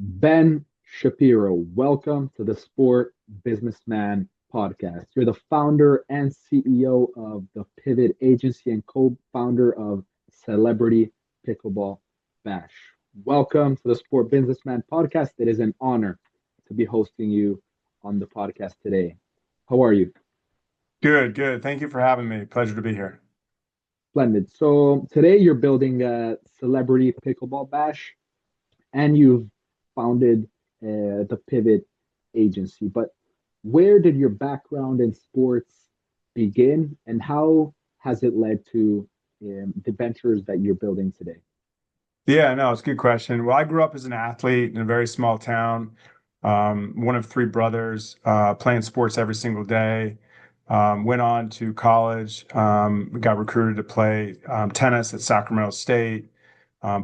Ben Shapiro, welcome to the Sport Businessman podcast. You're the founder and CEO of the Pivot Agency and co-founder of Celebrity Pickleball Bash. Welcome to the Sport Businessman podcast. It is an honor to be hosting you on the podcast today. How are you? Good, good. Thank you for having me. Pleasure to be here. Splendid. So today you're building a Celebrity Pickleball Bash and you've founded the Pivot Agency. But where did your background in sports begin, and how has it led to the ventures that you're building today? Yeah, no, it's a good question. Well, I grew up as an athlete in a very small town, one of three brothers, playing sports every single day. Went on to college, got recruited to play tennis at Sacramento State,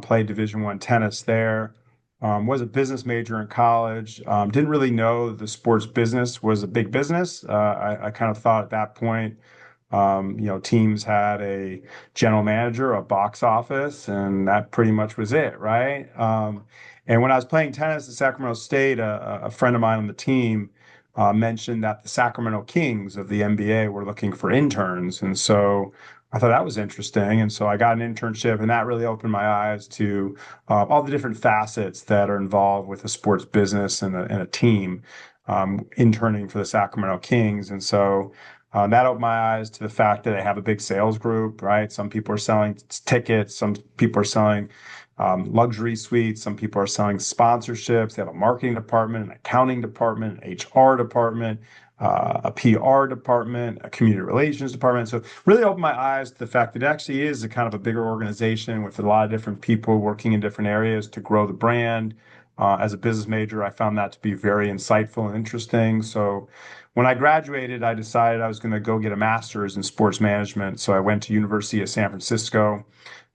played Division I tennis there. Was a business major in college. Didn't really know the sports business was a big business. I kind of thought at that point, teams had a general manager, a box office, and that pretty much was it, right? And when I was playing tennis at Sacramento State, a friend of mine on the team mentioned that the Sacramento Kings of the NBA were looking for interns. And so I thought that was interesting. And so I got an internship, and that really opened my eyes to all the different facets that are involved with a sports business and a team interning for the Sacramento Kings. And so that opened my eyes to the fact that they have a big sales group, right? Some people are selling tickets, some people are selling luxury suites, some people are selling sponsorships. They have a marketing department, an accounting department, an HR department, a PR department, a community relations department. So really opened my eyes to the fact that it actually is a kind of a bigger organization with a lot of different people working in different areas to grow the brand. As a business major, I found that to be very insightful and interesting. So when I graduated, I decided I was going to go get a master's in sports management. So I went to University of San Francisco,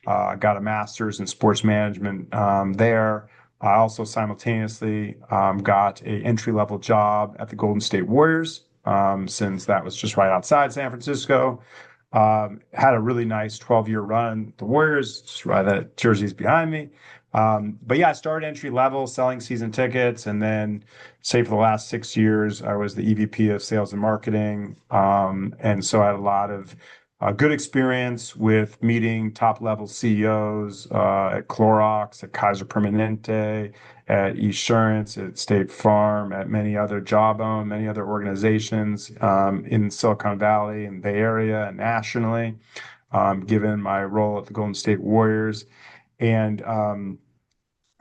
got a master's in sports management there. I also simultaneously got a entry-level job at the Golden State Warriors, since that was just right outside San Francisco. Had a really nice 12-year run. The Warriors, just right, that jersey's behind me. But yeah, I started entry level selling season tickets. And then, say, for the last 6 years, I was the EVP of sales and marketing. And so I had a lot of good experience with meeting top level CEOs at Clorox, at Kaiser Permanente, at Esurance, at State Farm, at many other Jawbone, many other organizations in Silicon Valley and Bay Area and nationally, given my role at the Golden State Warriors. And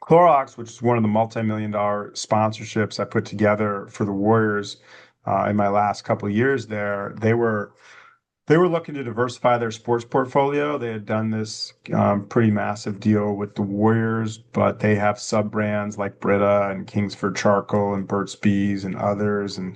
Clorox, which is one of the multi-million-dollar sponsorships I put together for the Warriors in my last couple of years there, they were looking to diversify their sports portfolio. They had done this pretty massive deal with the Warriors, but they have sub brands like Brita and Kingsford Charcoal and Burt's Bees and others, and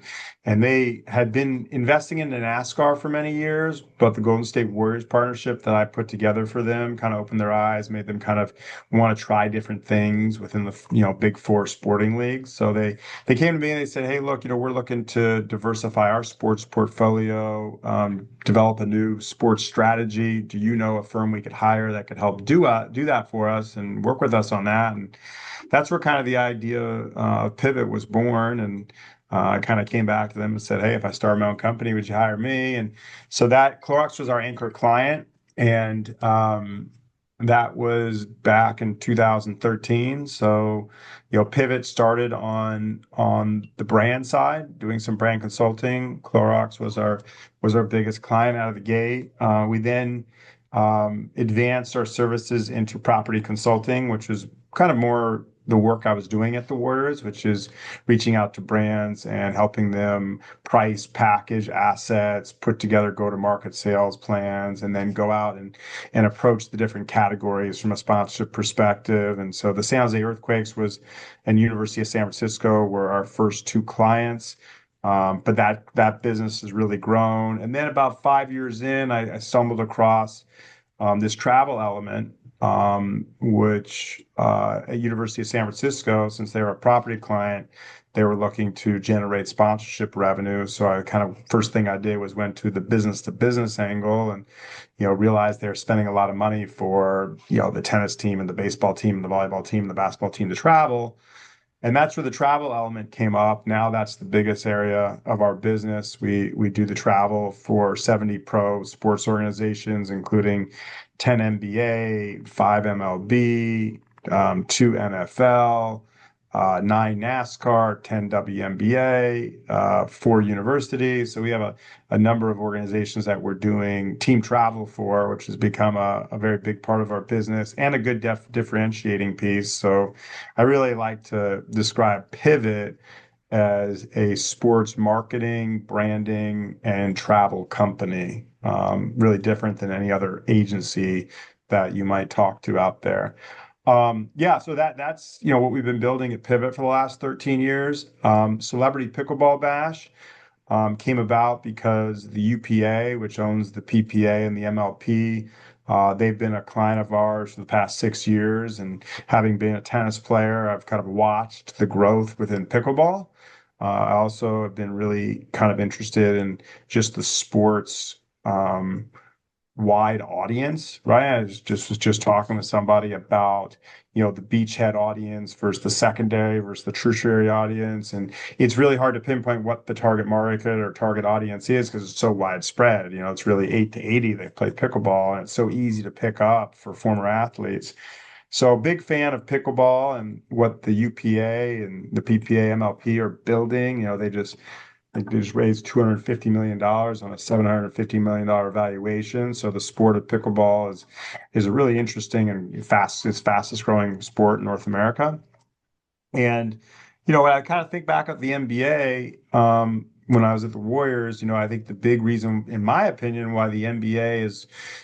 they had been investing into NASCAR for many years. But the Golden State Warriors partnership that I put together for them kind of opened their eyes, made them kind of want to try different things within the big four sporting leagues. So they came to me and they said, "Hey, look, we're looking to diversify our sports portfolio, develop a new sports strategy. Do you know a firm we could hire that could help do that for us and work with us on that?" And that's where kind of the idea of Pivot was born. And I kind of came back to them and said, "Hey, if I start my own company, would you hire me?" And so that Clorox was our anchor client, and that was back in 2013. So, Pivot started on the brand side, doing some brand consulting. Clorox was our biggest client out of the gate. We then advanced our services into property consulting, which was kind of more the work I was doing at the Warriors, which is reaching out to brands and helping them price, package assets, put together go-to-market sales plans, and then go out and approach the different categories from a sponsorship perspective. And so the San Jose Earthquakes was and University of San Francisco were our first two clients. But that business has really grown. And then about 5 years in, I stumbled across this travel element, which at University of San Francisco, since they were a property client, they were looking to generate sponsorship revenue. So I kind of first thing I did was went to the business to business angle, and realized they're spending a lot of money for the tennis team and the baseball team and the volleyball team and the basketball team to travel. And that's where the travel element came up. Now that's the biggest area of our business. We do the travel for 70 pro sports organizations, including 10 NBA, 5 MLB, 2 NFL, 9 NASCAR, 10 WNBA, 4 universities. So we have a number of organizations that we're doing team travel for, which has become a very big part of our business and a good differentiating piece. So I really like to describe Pivot as a sports marketing, branding, and travel company. Really different than any other agency that you might talk to out there. Yeah, so that's what we've been building at Pivot for the last 13 years. Celebrity Pickleball Bash came about because the UPA, which owns the PPA and the MLP, they've been a client of ours for the past 6 years. And having been a tennis player, I've kind of watched the growth within pickleball. I also have been really kind of interested in just the sports wide audience, right? I was just talking with somebody about, the beachhead audience versus the secondary versus the tertiary audience. And it's really hard to pinpoint what the target market or target audience is because it's so widespread. It's really 8 to 80 that play pickleball, and it's so easy to pick up for former athletes. So big fan of pickleball and what the UPA and the PPA MLP are building. They just raised $250 million on a $750 million valuation. So the sport of pickleball is a really interesting and fastest growing sport in North America. And, when I kind of think back at the NBA, when I was at the Warriors, I think the big reason, in my opinion, why the NBA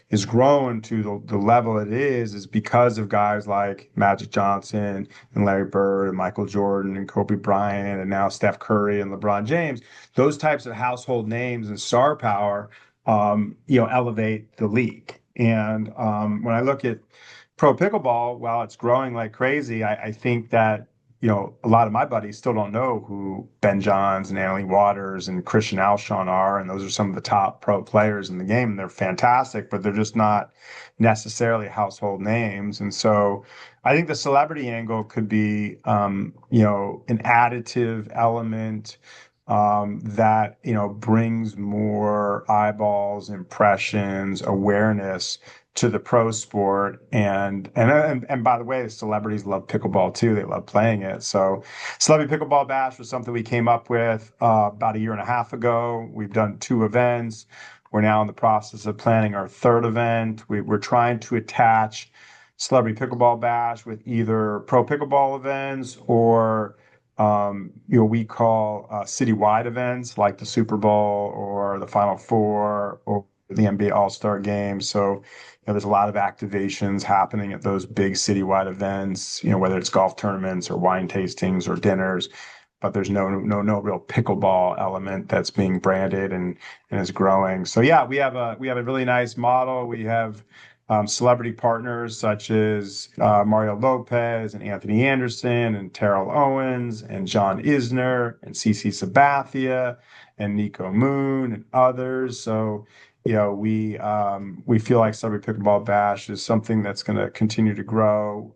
is growing to the level it is because of guys like Magic Johnson and Larry Bird and Michael Jordan and Kobe Bryant and now Steph Curry and LeBron James. Those types of household names and star power, elevate the league. And when I look at pro pickleball, while it's growing like crazy, I think that a lot of my buddies still don't know who Ben Johns and Annalie Waters and Christian Alshon are, and those are some of the top pro players in the game, and they're fantastic, but they're just not necessarily household names. And so I think the celebrity angle could be, an additive element that brings more eyeballs, impressions, awareness to the pro sport. And by the way, the celebrities love pickleball too. They love playing it. So Celebrity Pickleball Bash was something we came up with about a year and a half ago. We've done 2 events. We're now in the process of planning our 3rd event. We're trying to attach Celebrity Pickleball Bash with either pro pickleball events or we call citywide events like the Super Bowl or the Final Four or the NBA All-Star Game. So, there's a lot of activations happening at those big citywide events, whether it's golf tournaments or wine tastings or dinners, but there's no real pickleball element that's being branded and is growing. So yeah, we have a really nice model. We have celebrity partners such as Mario Lopez and Anthony Anderson and Terrell Owens and John Isner and CC Sabathia and Nico Moon and others. So, we feel like Celebrity Pickleball Bash is something that's going to continue to grow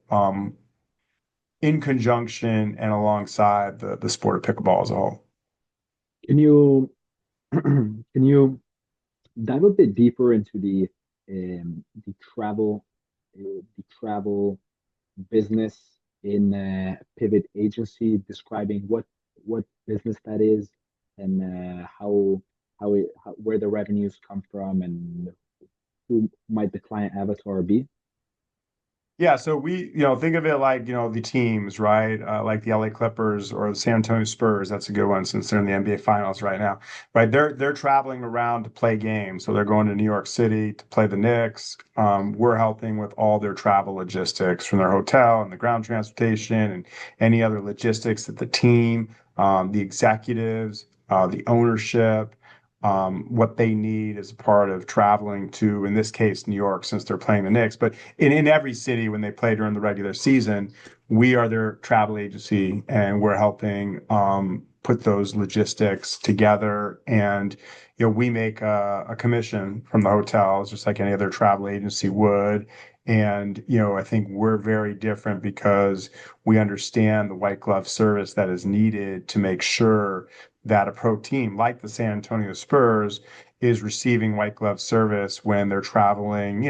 in conjunction and alongside the sport of pickleball as a whole. Can you can you dive a bit deeper into the travel business in Pivot Agency, describing what business that is and where the revenues come from and who might the client avatar be? Yeah, so we, think of it like, the teams, right? Like the LA Clippers or the San Antonio Spurs. That's a good one since they're in the NBA Finals right now, right? They're traveling around to play games, so they're going to New York City to play the Knicks. We're helping with all their travel logistics from their hotel and the ground transportation and any other logistics that the team, the executives, the ownership, what they need as a part of traveling to, in this case, New York, since they're playing the Knicks. But in every city, when they play during the regular season, we are their travel agency and we're helping put those logistics together. And, we make a commission from the hotels, just like any other travel agency would. And, I think we're very different because we understand the white glove service that is needed to make sure that a pro team like the San Antonio Spurs is receiving white glove service when they're traveling,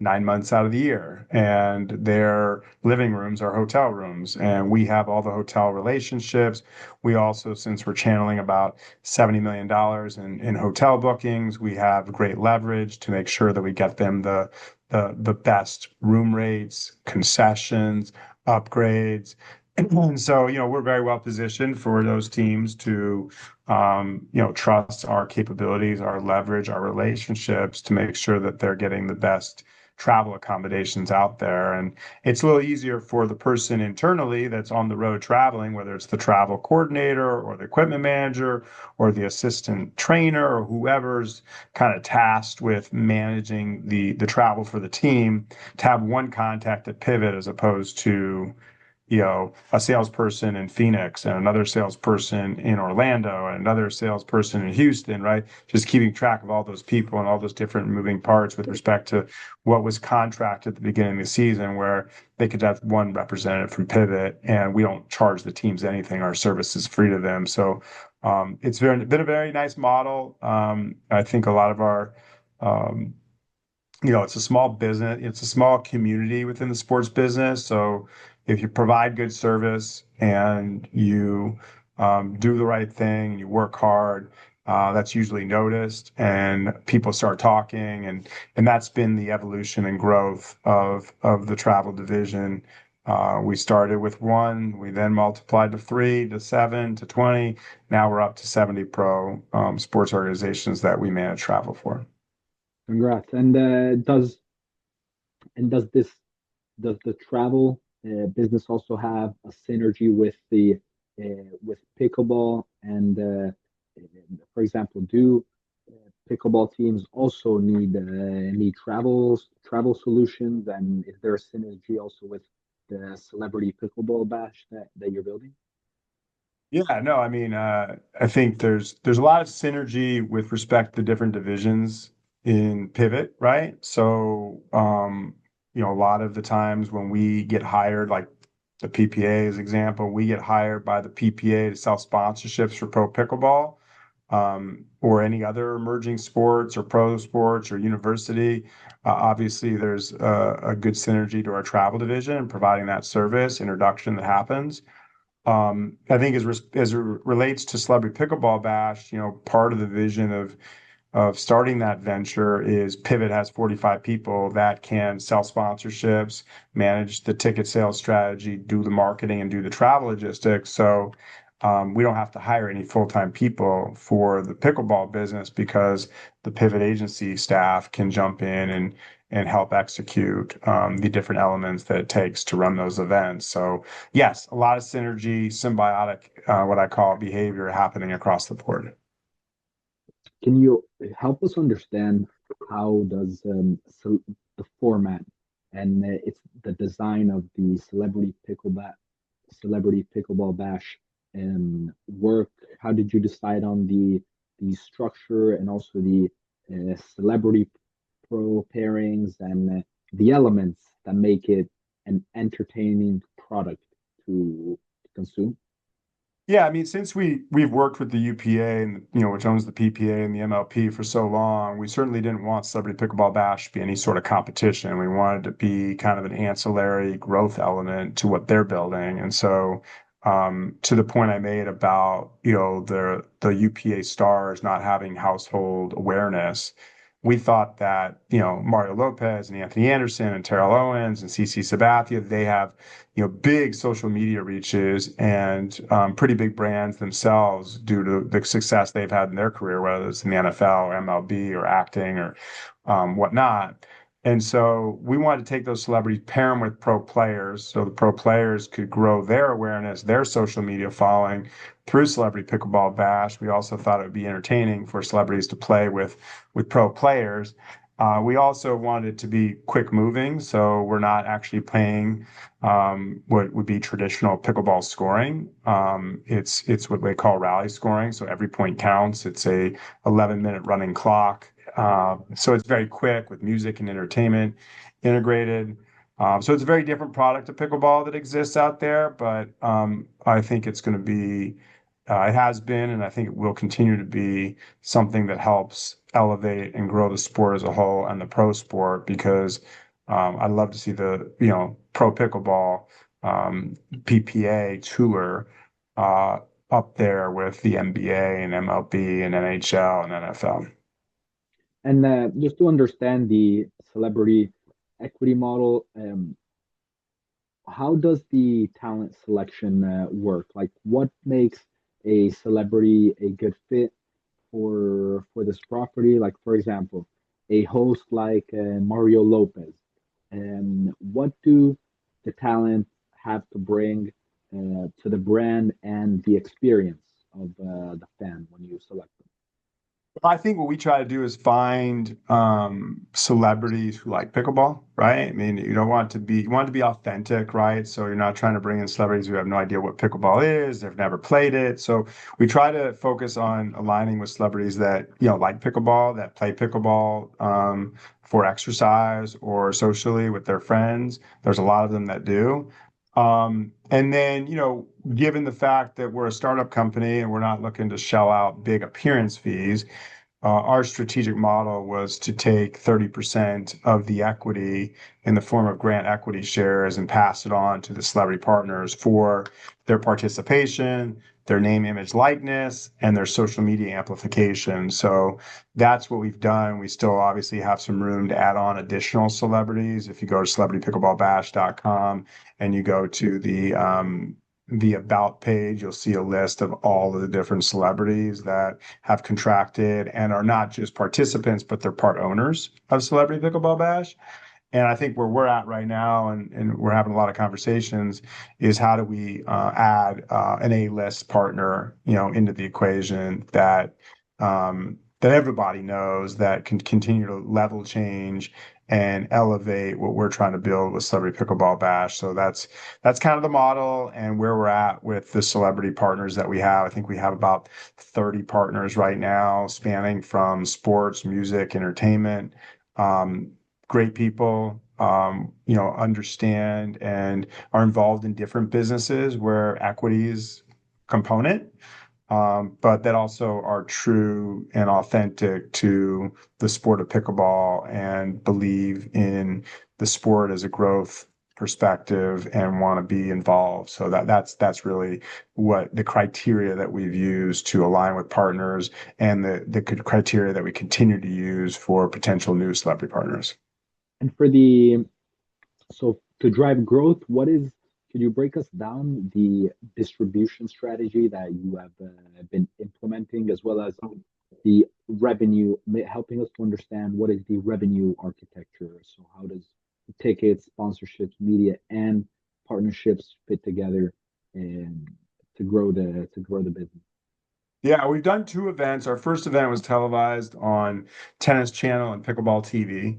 9 months out of the year, and their living rooms are hotel rooms, and we have all the hotel relationships. We also, since we're channeling about $70 million in hotel bookings, we have great leverage to make sure that we get them the best room rates, concessions, upgrades. And so, we're very well positioned for those teams to, trust our capabilities, our leverage, our relationships to make sure that they're getting the best travel accommodations out there. And it's a little easier for the person internally that's on the road traveling, whether it's the travel coordinator or the equipment manager or the assistant trainer or whoever's kind of tasked with managing the travel for the team, to have one contact at Pivot as opposed to a salesperson in Phoenix and another salesperson in Orlando and another salesperson in Houston, right? Just keeping track of all those people and all those different moving parts with respect to what was contracted at the beginning of the season, where they could have one representative from Pivot and we don't charge the teams anything. Our service is free to them. So it's been a very nice model. I think a lot of our um, it's a small business, it's a small community within the sports business. So if you provide good service and you do the right thing and you work hard, that's usually noticed and people start talking, and that's been the evolution and growth of the travel division. We started with one, we then multiplied to three, to seven, to 20. Now we're up to 70 pro sports organizations that we manage travel for. Congrats. And does the travel business also have a synergy with the with pickleball? And for example, do pickleball teams also need travel solutions? And is there a synergy also with the Celebrity Pickleball Bash that you're building? Yeah, no, I mean, I think there's a lot of synergy with respect to different divisions in Pivot, right? So, a lot of the times when we get hired, like the PPA as example, we get hired by the PPA to sell sponsorships for pro pickleball, or any other emerging sports or pro sports or university. Obviously, there's a good synergy to our travel division providing that service introduction that happens. I think as it relates to Celebrity Pickleball Bash, part of the vision of starting that venture is Pivot has 45 people that can sell sponsorships, manage the ticket sales strategy, do the marketing, and do the travel logistics. So we don't have to hire any full-time people for the pickleball business because the Pivot agency staff can jump in and help execute the different elements that it takes to run those events. So yes, a lot of synergy, symbiotic, what I call behavior happening across the board. Can you help us understand how does the format and it's the design of the Celebrity Pickleball Bash work? How did you decide on the structure and also the celebrity pro pairings and the elements that make it an entertaining product to consume? Yeah, I mean, since we've worked with the UPA and which owns the PPA and the MLP for so long, we certainly didn't want Celebrity Pickleball Bash to be any sort of competition. We wanted to be kind of an ancillary growth element to what they're building. And so, to the point I made about the UPA stars not having household awareness, we thought that Mario Lopez and Anthony Anderson and Terrell Owens and CC Sabathia, they have big social media reaches and pretty big brands themselves due to the success they've had in their career, whether it's in the NFL or MLB or acting or whatnot. And so we wanted to take those celebrities, pair them with pro players, so the pro players could grow their awareness, their social media following through Celebrity Pickleball Bash. We also thought it would be entertaining for celebrities to play with pro players. We also wanted it to be quick moving, so we're not actually playing what would be traditional pickleball scoring. It's what they call rally scoring, so every point counts. It's a 11-minute running clock. So it's very quick with music and entertainment integrated. So it's a very different product of pickleball that exists out there, but I think it's going to be, it has been, and I think it will continue to be something that helps elevate and grow the sport as a whole and the pro sport because I'd love to see the, pro pickleball PPA Tour up there with the NBA and MLB and NHL and NFL. And just to understand the celebrity equity model, how does the talent selection work? Like, what makes a celebrity a good fit for this property? Like, for example, a host like Mario Lopez. And what do the talent have to bring to the brand and the experience of the fan when you select them? I think what we try to do is find celebrities who like pickleball, right? I mean, you want it to be authentic, right? So you're not trying to bring in celebrities who have no idea what pickleball is, they've never played it. So we try to focus on aligning with celebrities that, like pickleball, that play pickleball for exercise or socially with their friends. There's a lot of them that do. And then, given the fact that we're a startup company and we're not looking to shell out big appearance fees, our strategic model was to take 30% of the equity in the form of grant equity shares and pass it on to the celebrity partners for their participation, their name, image, likeness, and their social media amplification. So that's what we've done. We still obviously have some room to add on additional celebrities. If you go to celebritypickleballbash.com and you go to the about page, you'll see a list of all of the different celebrities that have contracted and are not just participants, but they're part owners of Celebrity Pickleball Bash. And I think where we're at right now, and we're having a lot of conversations, is how do we add an A-list partner, into the equation that everybody knows that can continue to level change and elevate what we're trying to build with Celebrity Pickleball Bash. So that's kind of the model and where we're at with the celebrity partners that we have. I think we have about 30 partners right now, spanning from sports, music, entertainment. Great people, understand and are involved in different businesses where equities component, but that also are true and authentic to the sport of pickleball and believe in the sport as a growth perspective and want to be involved. So that's really what the criteria that we've used to align with partners and the criteria that we continue to use for potential new celebrity partners. And so to drive growth, could you break us down the distribution strategy that you have been implementing, as well as the revenue, helping us to understand what is the revenue architecture? So how does tickets, sponsorships, media, and partnerships fit together and to grow the business? Yeah, we've done two events. Our first event was televised on Tennis Channel and Pickleball TV.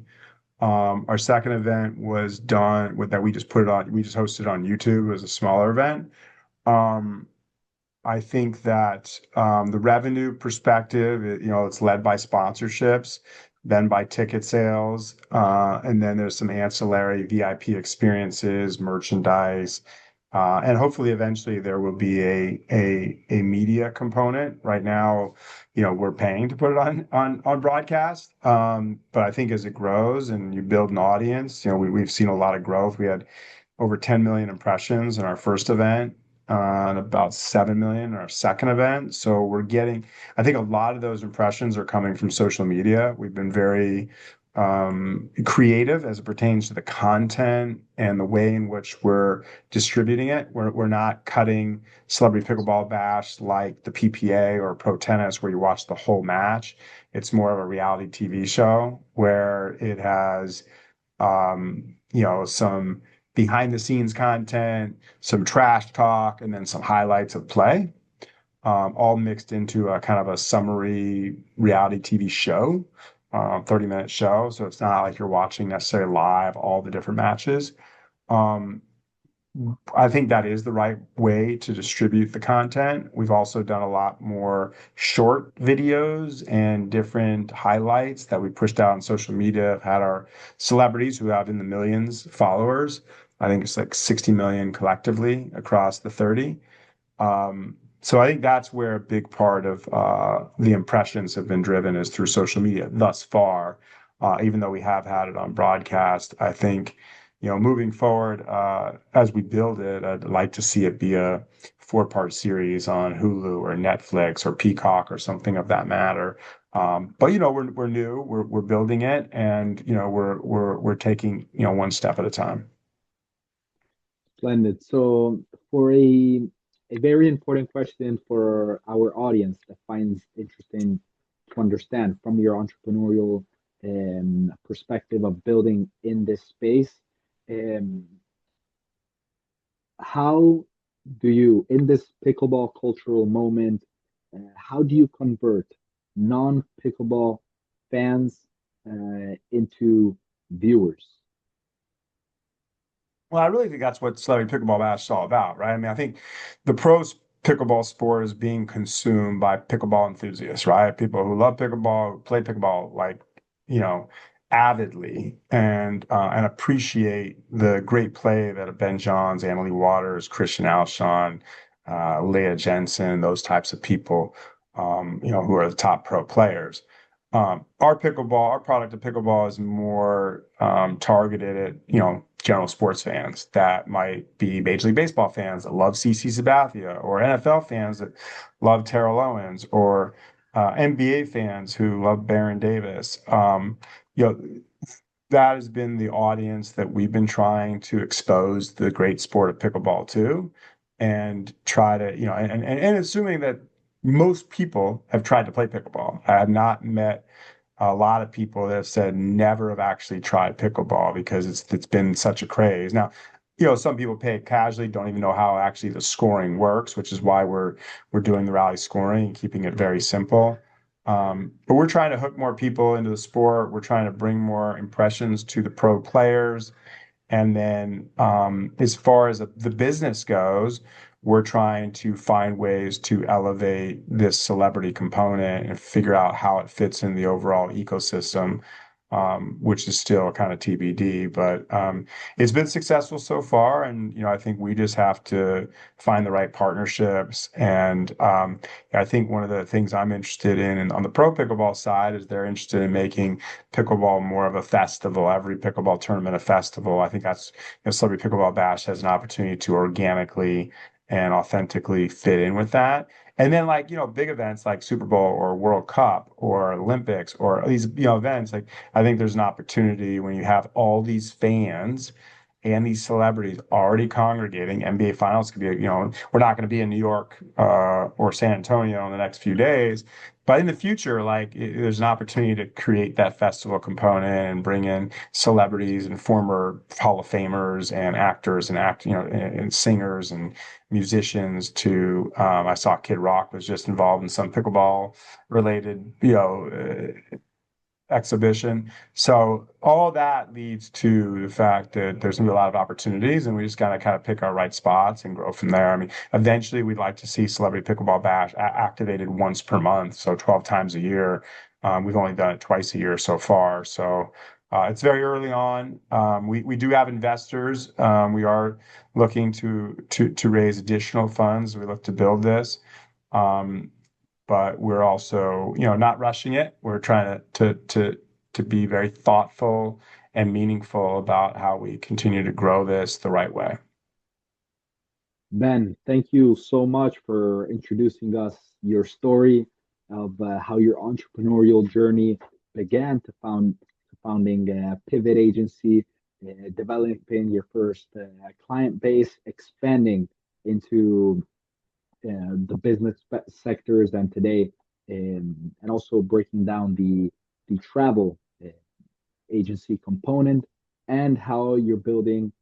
Our second event was done with that. We just hosted on YouTube. It was a smaller event. Um, I think that the revenue perspective, it's led by sponsorships, then by ticket sales, and then there's some ancillary VIP experiences, merchandise, and hopefully eventually there will be a media component. Right now, we're paying to put it on broadcast, but I think as it grows and you build an audience, we've seen a lot of growth. We had over 10 million impressions in our first event, and about 7 million in our second event. So I think a lot of those impressions are coming from social media. We've been very creative as it pertains to the content and the way in which we're distributing it. We're not cutting Celebrity Pickleball Bash like the PPA or Pro Tennis where you watch the whole match. It's more of a reality TV show where it has some behind the scenes content, some trash talk, and then some highlights of play, all mixed into a kind of a summary reality TV show, 30-minute show. So it's not like you're watching necessarily live all the different matches. Um, I think that is the right way to distribute the content. We've also done a lot more short videos and different highlights that we pushed out on social media. Have had our celebrities who have in the millions followers. I think it's like 60 million collectively across the 30. So I think that's where a big part of the impressions have been driven is through social media thus far. Even though we have had it on broadcast, I think, moving forward, as we build it, I'd like to see it be a four-part series on Hulu or Netflix or Peacock or something of that matter. But we're new, we're building it, and we're taking one step at a time. Splendid. So, for a very important question for our audience that finds interesting to understand from your entrepreneurial perspective of building in this space, um, how do you, in this pickleball cultural moment, how do you convert non-pickleball fans into viewers? Well, I really think that's what Celebrity Pickleball Bash is all about, right? I mean, I think the pros pickleball sport is being consumed by pickleball enthusiasts, right? People who love pickleball, who play pickleball like, you know, avidly and appreciate the great play that Ben Johns, Emily Waters, Christian Alshon, Leah Jensen, those types of people, who are the top pro players. Our product of pickleball is more targeted at, general sports fans that might be Major League Baseball fans that love CC Sabathia, or NFL fans that love Terrell Owens, or NBA fans who love Baron Davis. You know, that has been the audience that we've been trying to expose the great sport of pickleball to, and try to, and assuming that most people have tried to play pickleball. I have not met a lot of people that have said never have actually tried pickleball because it's been such a craze. Now, some people play it casually, don't even know how actually the scoring works, which is why we're doing the rally scoring and keeping it very simple. But we're trying to hook more people into the sport. We're trying to bring more impressions to the pro players. And then, as far as the business goes, we're trying to find ways to elevate this celebrity component and figure out how it fits in the overall ecosystem, which is still kind of TBD. But it's been successful so far, and I think we just have to find the right partnerships. And I think one of the things I'm interested in, and on the pro pickleball side, is they're interested in making pickleball more of a festival, every pickleball tournament a festival. I think that's, Celebrity Pickleball Bash has an opportunity to organically and authentically fit in with that. And then, like, big events like Super Bowl or World Cup or Olympics or these, events, like, I think there's an opportunity when you have all these fans and these celebrities already congregating. NBA Finals could be, we're not going to be in New York or San Antonio in the next few days, but in the future, like, there's an opportunity to create that festival component and bring in celebrities and former Hall of Famers and actors and and singers and musicians to. I saw Kid Rock was just involved in some pickleball related, exhibition. So all that leads to the fact that there's gonna be a lot of opportunities, and we just gotta kind of pick our right spots and grow from there. I mean, eventually we'd like to see Celebrity Pickleball Bash activated once per month, so 12 times a year. We've only done it twice a year so far, so it's very early on. We do have investors. We are looking to raise additional funds. We look to build this. Um, but we're also, not rushing it. We're trying to be very thoughtful and meaningful about how we continue to grow this the right way. Ben, thank you so much for introducing us your story of how your entrepreneurial journey began to founding a pivot agency, developing your first client base, expanding into the business sectors, and today, and also breaking down the travel agency component, and how you're building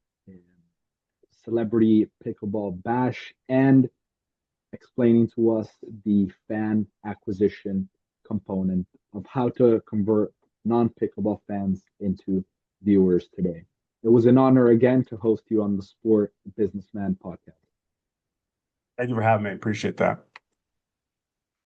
Celebrity Pickleball Bash, and explaining to us the fan acquisition component of how to convert non-pickleball fans into viewers today. It was an honor again to host you on the Sport Businessman podcast. Thank you for having me. Appreciate that.